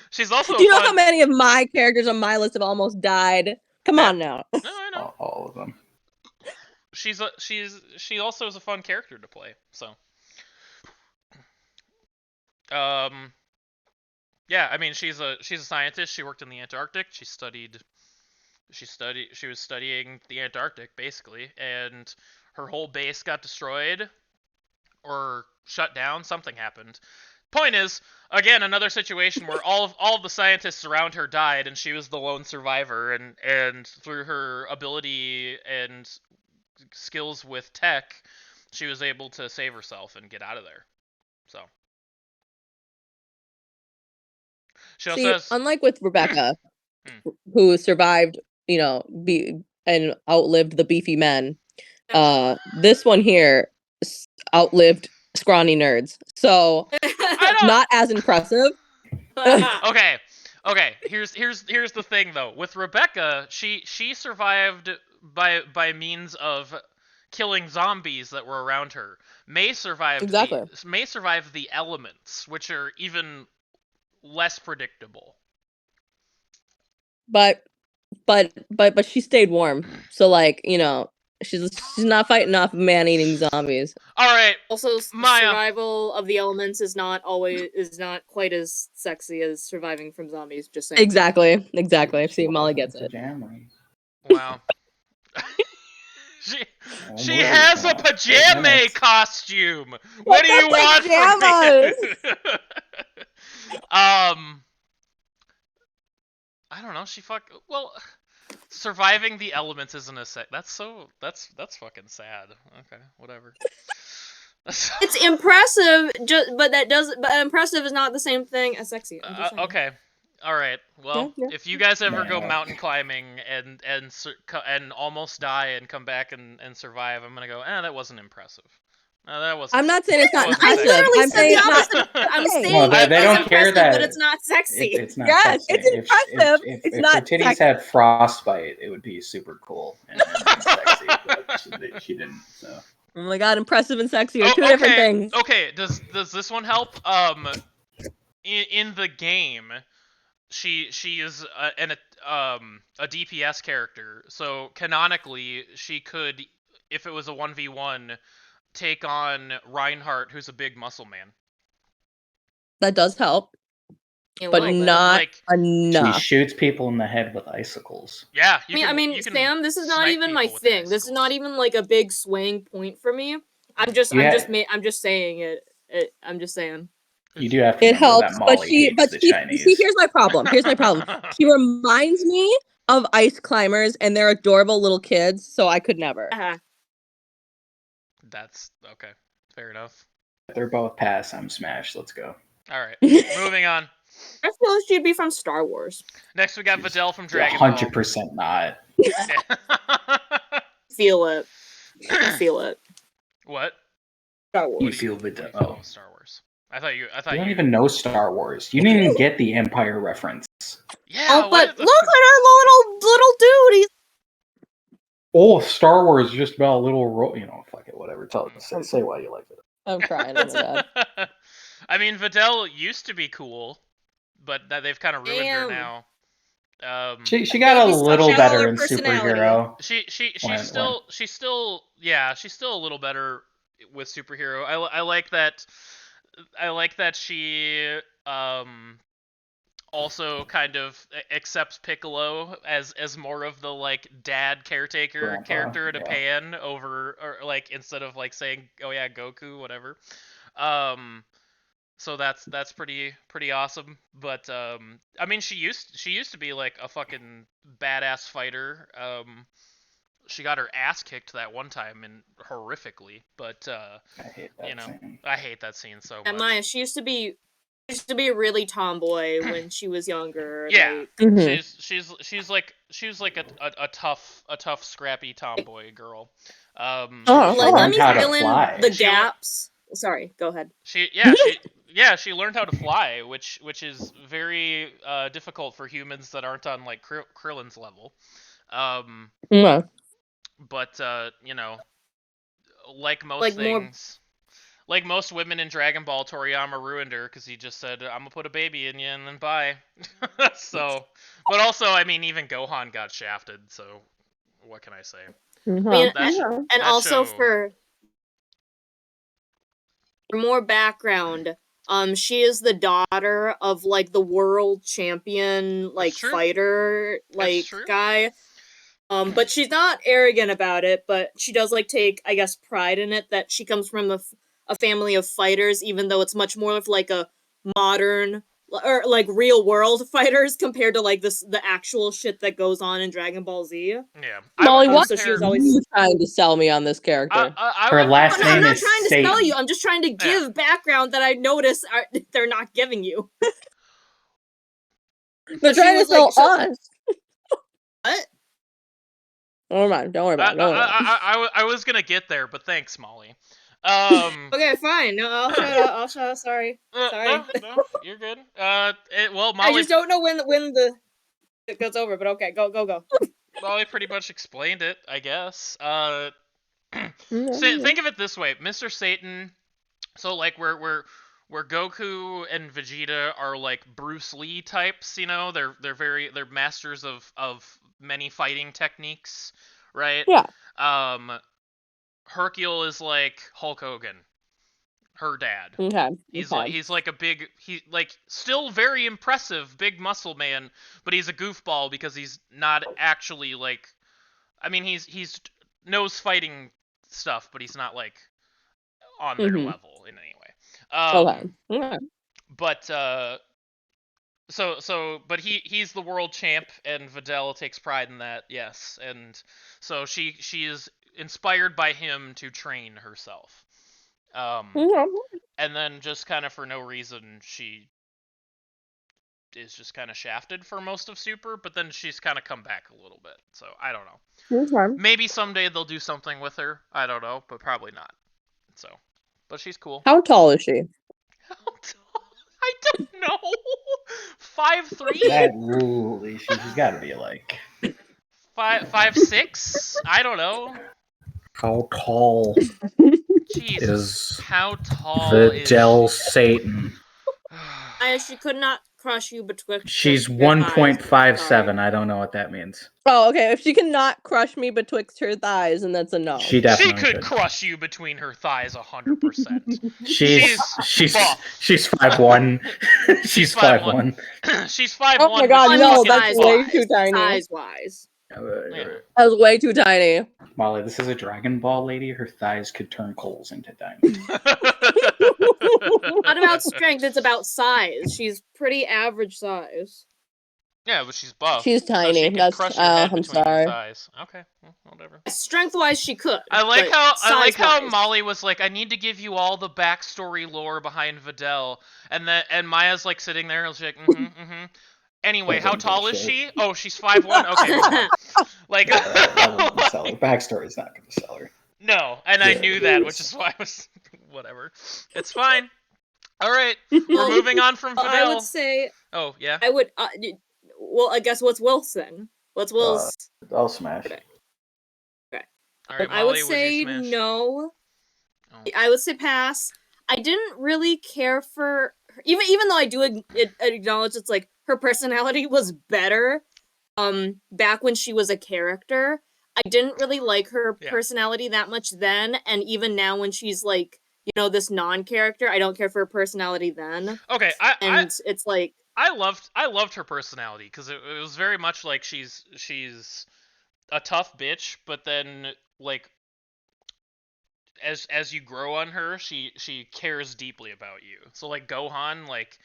She's also. Do you know how many of my characters on my list have almost died? Come on now. No, I know. All of them. She also is a fun character to play. So. Yeah, I mean she's a scientist. She worked in the Antarctic. She was studying the Antarctic basically, and her whole base got destroyed or shut down. Something happened. Point is, again, another situation where all of the scientists around her died, and she was the lone survivor. And through her ability and skills with tech, she was able to save herself and get out of there. So. Unlike with Rebecca, who survived, and outlived the beefy men, this one here outlived scrawny nerds. So, not as impressive. Okay. Here's the thing though. With Rebecca, she survived by means of killing zombies that were around her. May survived the elements, which are even less predictable. But she stayed warm. So she's not fighting off man-eating zombies. All right. Also, survival of the elements is not quite as sexy as surviving from zombies. Just saying. Exactly. See, Molly gets it. Wow. She has a pajama costume. What do you want from me? I don't know. Surviving the elements isn't a set. That's fucking sad. Okay, whatever. It's impressive, but impressive is not the same thing as sexy. Okay. All right. Well, if you guys ever go mountain climbing and almost die and come back and survive, I'm gonna go. That wasn't impressive. That wasn't. I'm not saying it's not impressive. I literally I'm said saying the it's opposite. not. I'm saying No, they don't care that, but it's not sexy. It's not yes, sexy. it's impressive. If it's not her titties sexy. had frostbite, it would be super cool and sexy. But she didn't. So. Oh my god, impressive and sexy are two different things. Okay, does this one help? In the game, she is a DPS character, so canonically she could, if it was a 1v1, take on Reinhardt, who's a big muscle man. That does help, but not enough. She shoots people in the head with icicles. Yeah, I mean, Sam, this is not even my thing. This is not even like a big swaying point for me. I'm just saying it. I'm just saying. You do have to. It helps, that Molly see, here's my problem. She reminds me of ice climbers, and they're adorable little kids. So I could never. That's okay. Fair enough. They're both pass. I'm smashed. Let's go. All right, moving on. I feel she'd be from Star Wars. Next, we got Videl from Dragon Ball. 100% not. Feel it. Feel it. What? Star Wars. You feel Videl? Oh, Star Wars. I thought you don't even know Star Wars. You didn't even get the Empire reference. Yeah. Oh, but look at our little dude. He's... Oh, Star Wars is just about a little fuck it, whatever. Say why you like it. I'm crying. Oh my god. I mean, Videl used to be cool, but they've kind of ruined her now. She got a little better in superhero. She's still a little better with superhero. I like that. I like that she also kind of accepts Piccolo as more of the like dad caretaker character to Pan over, or like instead of like saying, oh yeah, Goku, whatever. So that's pretty awesome. But I mean, she used to be like a fucking badass fighter. She got her ass kicked that one time and horrifically, but I hate that scene. I hate that scene so much. And Maya, she used to be a really tomboy when she was younger. Yeah, like... she was like a tough scrappy tomboy girl. Let me fill in the gaps. Sorry, go ahead. She learned how to fly, which is very difficult for humans that aren't on like Krillin's level. But like most things, like most women in Dragon Ball, Toriyama ruined her because he just said, "I'm gonna put a baby in you and then bye." So, but also, I mean, even Gohan got shafted. So, what can I say? And also for more background, she is the daughter of like the world champion fighter guy. But she's not arrogant about it, but she does like take, I guess, pride in it that she comes from a family of fighters, even though it's much more of like a modern or like real world fighters compared to like the actual shit that goes on in Dragon Ball Z. Yeah, Molly, what are you trying to sell me on this character? Her last name is I'm not trying to Satan. sell you. I'm just trying to give background that I notice they're not giving you. They're trying to sell us. What? Don't worry about it. I was gonna get there, but thanks, Molly. Okay, fine. No, I'll shut up. Sorry. No, you're good. Molly, I just don't know when it goes over, but okay, go. Molly pretty much explained it, I guess. So think of it this way, Mr. Satan. So like where Goku and Vegeta are like Bruce Lee types, they're masters of many fighting techniques, right? Yeah. Hercule is like Hulk Hogan, her dad. Okay. He's like a big, still very impressive big muscle man, but he's a goofball because he's not actually like, I mean he's knows fighting stuff, but he's not like on their level in any way. Okay. But but he's the world champ, and Videl takes pride in that. Yes, and so she is inspired by him to train herself. And then just kind of for no reason, she is just kind of shafted for most of Super, but then she's kind of come back a little bit. So I don't know. Maybe someday they'll do something with her. I don't know, but probably not. So but she's cool. How tall is she? I don't know. 5'3"? She's got to be like 5'6"? I don't know. How tall Jesus. How tall Videl is she? Satan? She could not crush you betwixt. She's 1.57. I don't know what that means. Oh, okay. If she cannot crush me betwixt her thighs, then that's a no. She definitely could crush you between her thighs 100%. She's buff. She's 5'1". She's 5'1". She's 5'1". Oh my god, no, that's way size-wise. too tiny. Size-wise. Yeah. That's way too tiny. Molly, this is a Dragon Ball lady. Her thighs could turn coals into diamonds. Not about strength, it's about size. She's pretty average size. Yeah, but she's buff. She's tiny. So she can crush your head I'm between sorry. your thighs. Okay, well, whatever. Strength-wise, she could. I like how Molly was like, I need to give you all the backstory lore behind Videl, and Maya's like sitting there and she's like, Anyway, how tall is she? Oh, she's 5'1". Okay, like that sell her. Backstory's not gonna sell her. No, and I knew that, which is why I was whatever. It's fine. All right, we're moving on from Videl. I would say. Oh yeah. I would. Well, I guess what's Will's thing? What's Will's? I'll smash. Okay. All right, Molly, I would say no. Oh. I would say pass. I didn't really care for her, even though I do acknowledge it's like her personality was better back when she was a character. I didn't really like her personality that much then, and even now when she's like, this non-character, I don't care for her personality then. Okay, it's like I loved her personality because it was very much like she's a tough bitch, but then like as you grow on her, she cares deeply about you. So like Gohan, like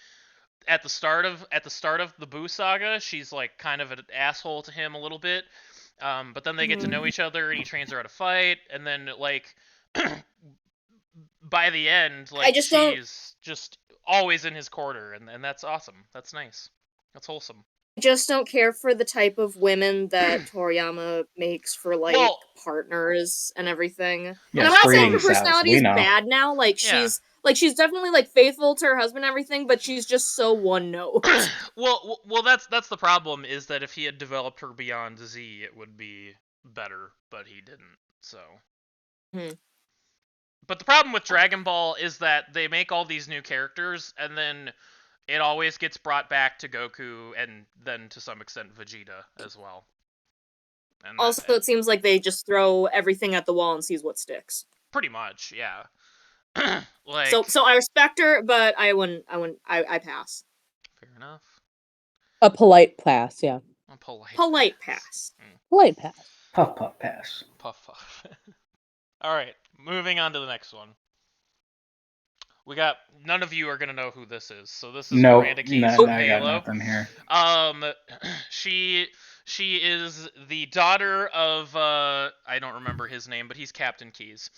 at the start of the Buu saga, she's like kind of an asshole to him a little bit. But then they get to know each other and he trains her how to fight, and then like by the end, like she's just always in his corner, and that's awesome. That's nice. That's wholesome. I just don't care for the type of women that Toriyama makes for like partners and everything. Yeah, I'm not saying her personality is bad now. Like she's definitely like faithful to her husband and everything, but she's just so one note. well, that's the problem, is that if he had developed her beyond Z, it would be better, but he didn't. So. But the problem with Dragon Ball is that they make all these new characters, and then it always gets brought back to Goku, and then to some extent Vegeta as well. And also, it seems like they just throw everything at the wall and sees what sticks. Pretty much, yeah. Like, so I respect her, but I pass. Fair enough. A polite pass, yeah. A polite pass. Polite pass. Puff puff pass. Puff puff. All right, moving on to the next one. We got, none of you are gonna know who this is, so this is Miranda Keyes from Halo. Got nothing here. She is the daughter of I don't remember his name, but he's Captain Keyes.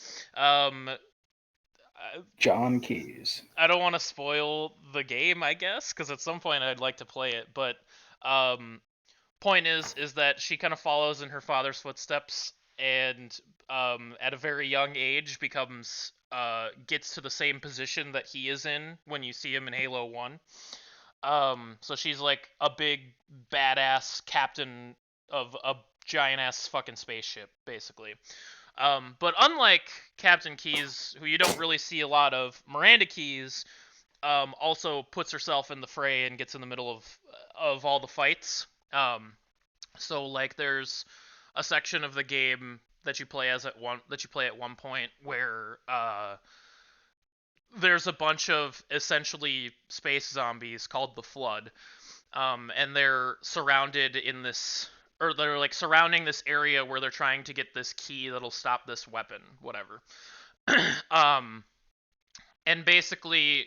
John Keyes. I don't want to spoil the game, I guess, because at some point I'd like to play it, but point is that she kind of follows in her father's footsteps, and at a very young age becomes gets to the same position that he is in when you see him in Halo 1. So she's like a big badass captain of a giant ass fucking spaceship, basically. But unlike Captain Keyes, who you don't really see a lot of, Miranda Keyes also puts herself in the fray and gets in the middle of all the fights. So like there's a section of the game that you play at one point where there's a bunch of essentially space zombies called the Flood, and they're surrounded in this, or they're like surrounding this area where they're trying to get this key that'll stop this weapon, whatever. And basically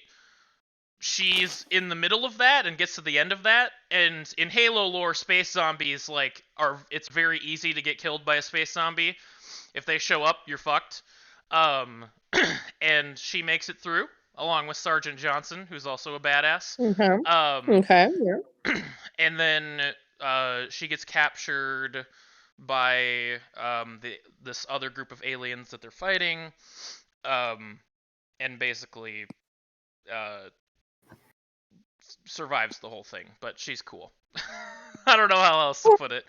she's in the middle of that and gets to the end of that, and in Halo lore, space zombies it's very easy to get killed by a space zombie. If they show up, you're fucked. And she makes it through along with Sergeant Johnson, who's also a badass. Okay, yeah. And then she gets captured by this other group of aliens that they're fighting. basically survives the whole thing. But she's cool. I don't know how else to put it.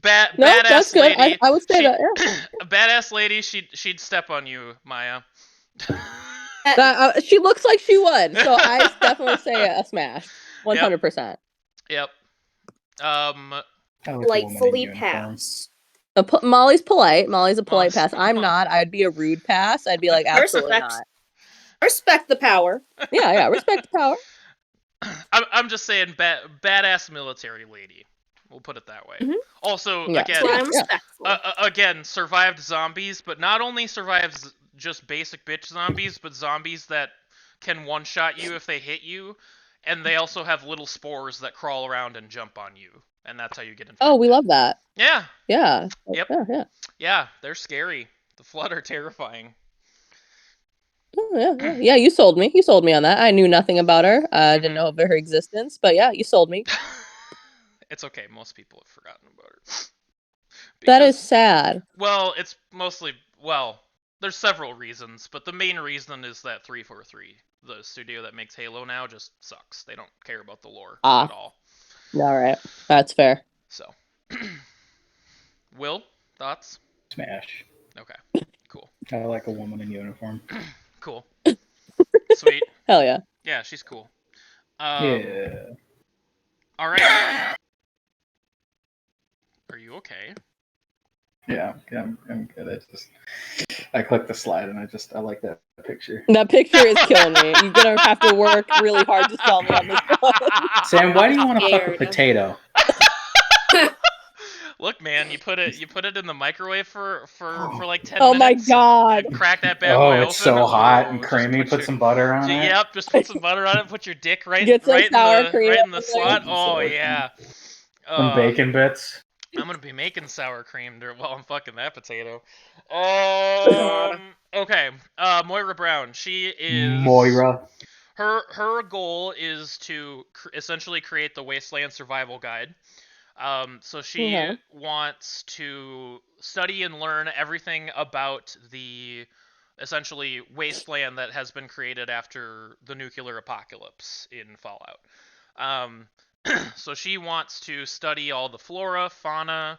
Badass that's good. lady. I would say that. Yeah. A badass lady. She'd step on you, Maya. She looks like she would, so I definitely say a smash, 100%. Yep. Delightfully pass. Molly's polite. Molly's a polite pass. I'm not. I'd be a rude pass. I'd be like, absolutely not. Respect the power. Yeah. Respect the power. I'm just saying, badass military lady. We'll put it that way. Mm-hmm. Also, again, survived zombies, but not only survives just basic bitch zombies, but zombies that can one-shot you if they hit you, and they also have little spores that crawl around and jump on you, and that's how you get infected. Oh, we love that. Yeah. Yeah. Yep. Yeah. Yeah, they're scary. The Flood are terrifying. Oh, yeah. You sold me. You sold me on that. I knew nothing about her. I didn't know of her existence, but yeah, you sold me. It's okay. Most people have forgotten about her. That is sad. Well, it's mostly, there's several reasons, but the main reason is that 343, the studio that makes Halo now, just sucks. They don't care about the lore at all. All right. That's fair. So, Will, thoughts? Smash. Okay, cool. I like a woman in uniform. Cool. Sweet. Hell yeah. Yeah, she's cool. Yeah. All right. Are you okay? Yeah, I'm good. I clicked the slide and I like that picture. That picture is killing me. You're gonna have to work really hard to sell me on this one. Sam, why do you want to fuck a potato? Look, man, you put it in the microwave for like 10 minutes. Oh my god! Crack that bad boy open. It's so hot and creamy. Put some butter on it. Yep, just put some butter on it. Put your dick right in the slot. Oh yeah. Some bacon bits. I'm gonna be making sour cream while I'm fucking that potato. Okay. Moira Brown. She is Moira. Her goal is to essentially create the Wasteland Survival Guide. So she wants to study and learn everything about the essentially wasteland that has been created after the nuclear apocalypse in Fallout. So she wants to study all the flora, fauna,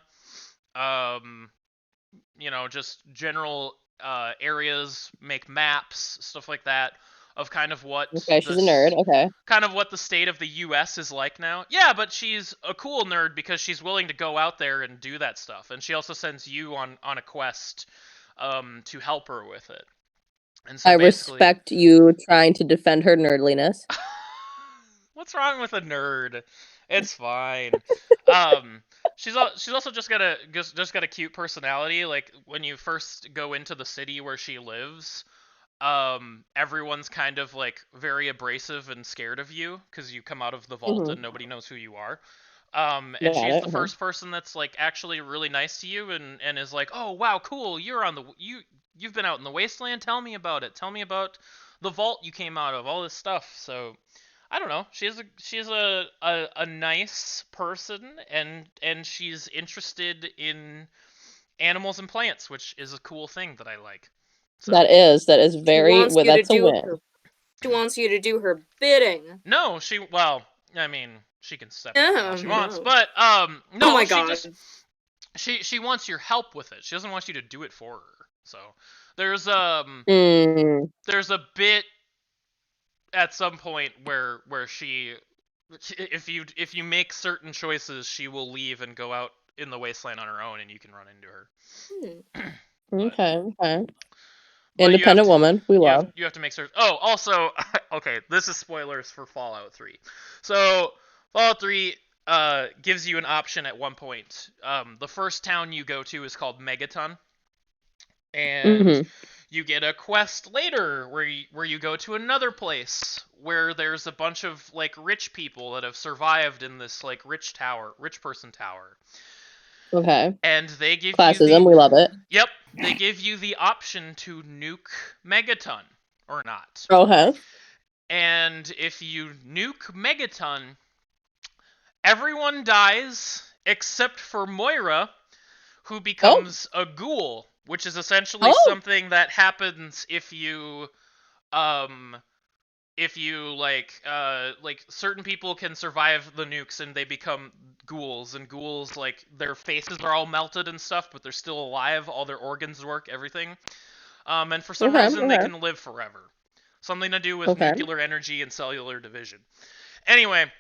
just general areas, make maps, stuff like that, of kind of what. Okay, she's a nerd. Okay. Kind of what the state of the U.S. is like now. Yeah, but she's a cool nerd because she's willing to go out there and do that stuff, and she also sends you on a quest to help her with it. And so I respect you trying to defend her nerdliness. What's wrong with a nerd? It's fine. She's also just got a cute personality. Like when you first go into the city where she lives, everyone's kind of like very abrasive and scared of you because you come out of the vault and nobody knows who you are. And she's the first person that's like actually really nice to you and is like, oh wow, cool, you've been out in the wasteland. Tell me about it. Tell me about the vault you came out of. All this stuff. So I don't know. She's a nice person and she's interested in animals and plants, which is a cool thing that I like. So. That is very that's a win. She wants you to do her bidding. No, she can step if she wants, but no. Oh my god. She wants your help with it. She doesn't want you to do it for her. So there's a bit at some point where she, if you make certain choices, she will leave and go out in the wasteland on her own, and you can run into her. Okay. Independent woman, we love. You have to make certain. Oh, also, okay, this is spoilers for Fallout 3. So Fallout 3 gives you an option at one point. The first town you go to is called Megaton, and you get a quest later where you go to another place where there's a bunch of like rich people that have survived in this like rich person tower. Okay. And they give classism. We love it. Yep. They give you the option to nuke Megaton or not. Okay. And if you nuke Megaton, everyone dies except for Moira, who becomes a ghoul, which is essentially something that happens if you if you like certain people can survive the nukes and they become ghouls, and ghouls, like, their faces are all melted and stuff, but they're still alive, all their organs work, everything. And for some reason they can live forever. Something to do with nuclear energy and cellular division. Anyway,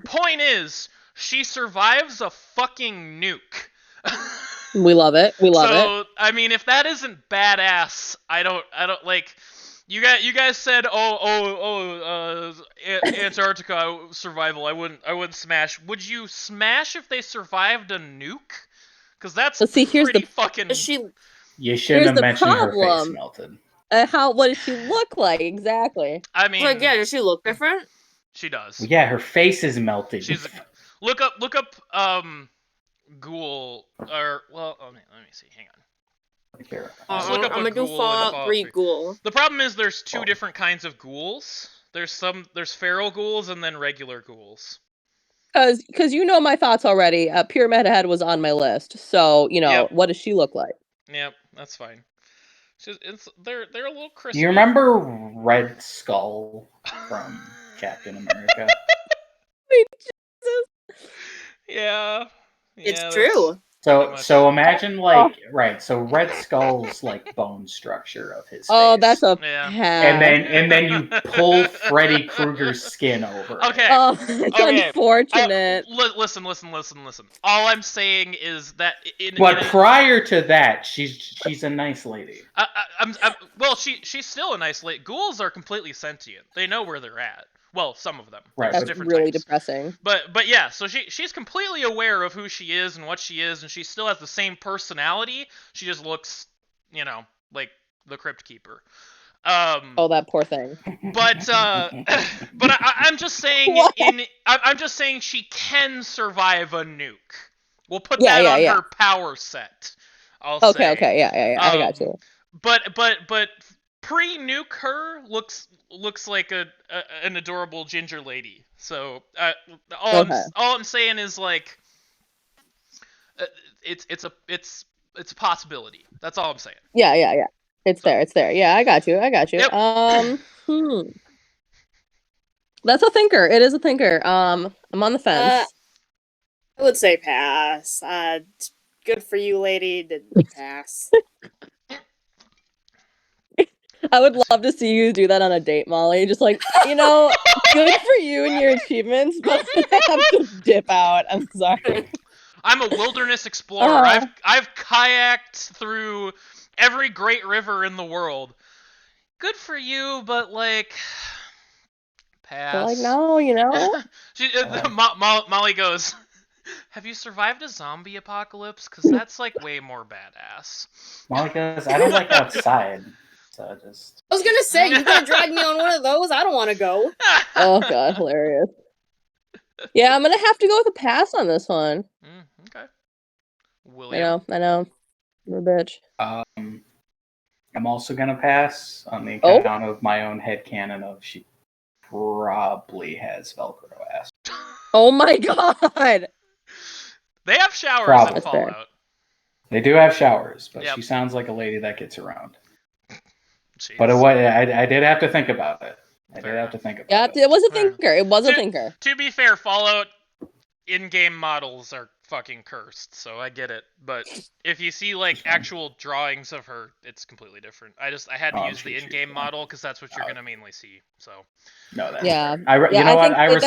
point is, she survives a fucking nuke. We love it. We love it. So, I mean, if that isn't badass, I don't like. You guys said, Antarctica survival. I wouldn't smash. Would you smash if they survived a nuke? Because that's pretty fucking. You shouldn't have mentioned her face melted. What does she look like exactly? I mean, like, yeah, does she look different? She does. Well, yeah, her face is melted. Look up ghoul, or, well, let me see. Hang on. I'm gonna do Fallout 3 ghoul. The problem is there's two different kinds of ghouls. There's feral ghouls and then regular ghouls. Because you know my thoughts already. Pyramid Head was on my list, so what does she look like? Yep, that's fine. They're a little crispy. Do you remember Red Skull from Captain America? Yeah. It's true. So imagine, like, so Red Skull's, like, bone structure of his face. Oh, that's a and then you pull Freddy Krueger's skin over. Okay. Oh, it's unfortunate. Listen. All I'm saying is that prior to that, she's a nice lady. Well, she's still a nice lady. Ghouls are completely sentient. They know where they're at. Well, some of them. Right. That's really depressing. But yeah, so she's completely aware of who she is and what she is, and she still has the same personality. She just looks, like the Crypt Keeper. That poor thing. But I'm just saying I'm just saying she can survive a nuke. We'll put that on her power set. I'll say. Okay, yeah. I got you. But pre-nuke her looks like an adorable ginger lady. So all I'm saying is, like, it's a possibility. That's all I'm saying. Yeah. It's there. Yeah, I got you. Yep. That's a thinker. It is a thinker. I'm on the fence. I would say pass. Good for you, lady. Didn't pass. I would love to see you do that on a date, Molly. Just like, good for you and your achievements, but I have to dip out. I'm sorry. I'm a wilderness explorer. I've kayaked through every great river in the world. Good for you, but, like, pass. But, like, no, Molly goes, have you survived a zombie apocalypse? Because that's, like, way more badass. Molly goes, I don't like outside. So I was gonna say, you're gonna drag me on one of those? I don't want to go. Oh god, hilarious. Yeah, I'm gonna have to go with a pass on this one. Okay. William. I know. You're a bitch. I'm also gonna pass on the account of my own headcanon of she probably has Velcro ass. Oh my god! They have showers in Fallout. They do have showers, but she sounds like a lady that gets around. Jeez. But I did have to think about it. Yeah, it was a thinker. It was a thinker. To be fair, Fallout in-game models are fucking cursed, so I get it. But if you see, like, actual drawings of her, it's completely different. I had to use the in-game model because that's what you're gonna mainly see. So. No, that's fair. You know what? I